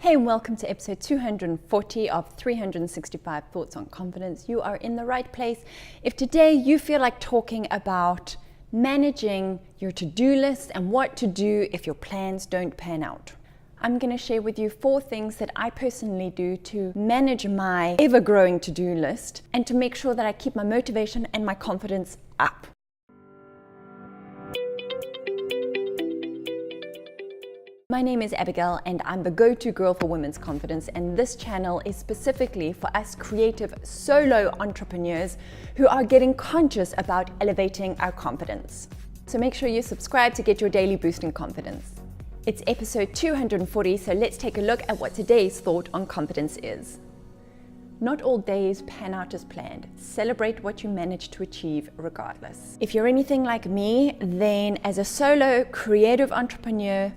Hey, and welcome to episode 240 of 365 Thoughts on Confidence. You are in the right place. If today you feel like talking about managing your to-do list and what to do if your plans don't pan out, I'm going to share with you 4 things that I personally do to manage my ever-growing to-do list and to make sure that I keep my motivation and my confidence up. My name is Abigail and I'm the go-to girl for women's confidence, and this channel is specifically for us creative solo entrepreneurs who are getting conscious about elevating our confidence. So make sure you subscribe to get your daily boost in confidence. It's episode 240, so let's take a look at what today's thought on confidence is. Not all days pan out as planned. Celebrate what you manage to achieve regardless. If you're anything like me, then as a solo creative entrepreneur,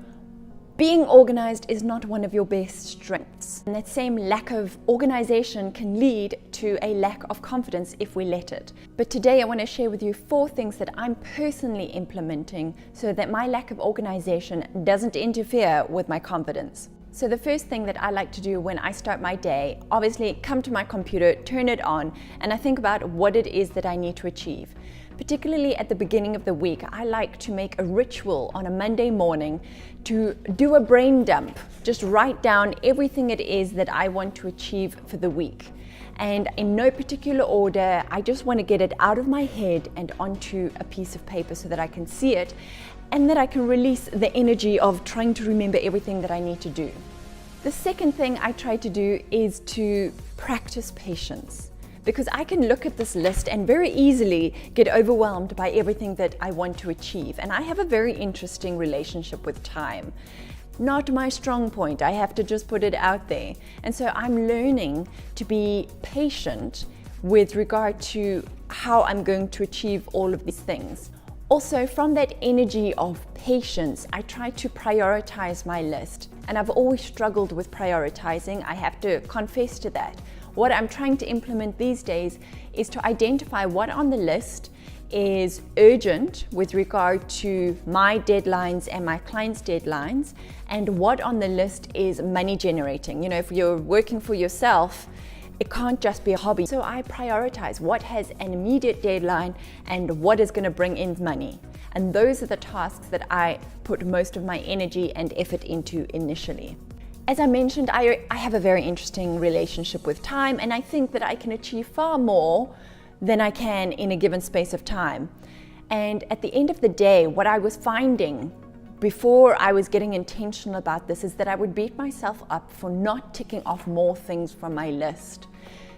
being organized is not one of your best strengths. And that same lack of organization can lead to a lack of confidence if we let it. But today I want to share with you 4 things that I'm personally implementing so that my lack of organization doesn't interfere with my confidence. So the first thing that I like to do when I start my day, obviously come to my computer, turn it on, and I think about what it is that I need to achieve. Particularly at the beginning of the week, I like to make a ritual on a Monday morning to do a brain dump. Just write down everything it is that I want to achieve for the week. And in no particular order, I just want to get it out of my head and onto a piece of paper so that I can see it and that I can release the energy of trying to remember everything that I need to do. The second thing I try to do is to practice patience, because I can look at this list and very easily get overwhelmed by everything that I want to achieve. And I have a very interesting relationship with time. Not my strong point, I have to just put it out there. And so I'm learning to be patient with regard to how I'm going to achieve all of these things. Also, from that energy of patience, I try to prioritize my list. And I've always struggled with prioritizing, I have to confess to that. What I'm trying to implement these days is to identify what on the list is urgent with regard to my deadlines and my clients' deadlines, and what on the list is money generating. You know, if you're working for yourself, it can't just be a hobby. So I prioritize what has an immediate deadline and what is going to bring in money. And those are the tasks that I put most of my energy and effort into initially. As I mentioned, I have a very interesting relationship with time, and I think that I can achieve far more than I can in a given space of time. And at the end of the day, what I was finding before I was getting intentional about this is that I would beat myself up for not ticking off more things from my list.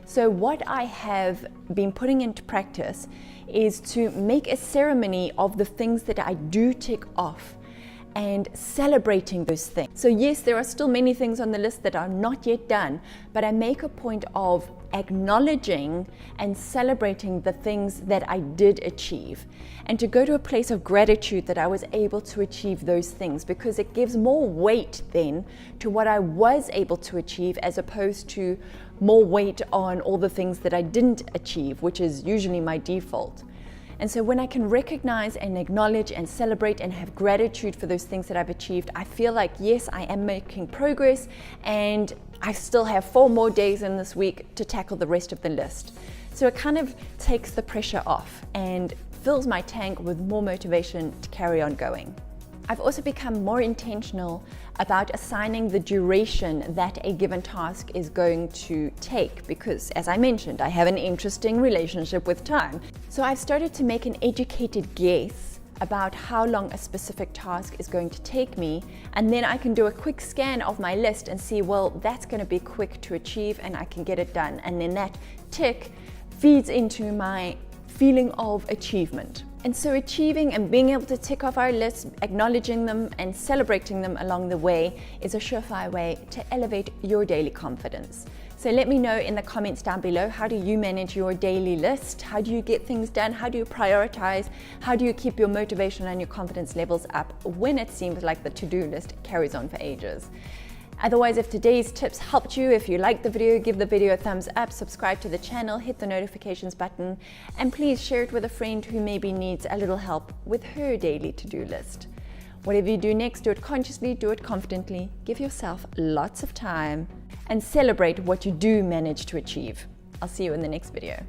So what I have been putting into practice is to make a ceremony of the things that I do tick off and celebrating those things. So yes, there are still many things on the list that are not yet done, but I make a point of acknowledging and celebrating the things that I did achieve, and to go to a place of gratitude that I was able to achieve those things, because it gives more weight then to what I was able to achieve as opposed to more weight on all the things that I didn't achieve, which is usually my default. And so when I can recognize and acknowledge and celebrate and have gratitude for those things that I've achieved, I feel like, yes, I am making progress, and I still have 4 more days in this week to tackle the rest of the list. So it kind of takes the pressure off and fills my tank with more motivation to carry on going. I've also become more intentional about assigning the duration that a given task is going to take, because, as I mentioned, I have an interesting relationship with time. So I've started to make an educated guess about how long a specific task is going to take me, and then I can do a quick scan of my list and see, well, that's going to be quick to achieve and I can get it done. And then that tick feeds into my feeling of achievement. And so achieving and being able to tick off our lists, acknowledging them and celebrating them along the way is a surefire way to elevate your daily confidence. So let me know in the comments down below, how do you manage your daily list? How do you get things done? How do you prioritize? How do you keep your motivation and your confidence levels up when it seems like the to-do list carries on for ages? Otherwise, if today's tips helped you, if you liked the video, give the video a thumbs up, subscribe to the channel, hit the notifications button, and please share it with a friend who maybe needs a little help with her daily to-do list. Whatever you do next, do it consciously, do it confidently, give yourself lots of time, and celebrate what you do manage to achieve. I'll see you in the next video.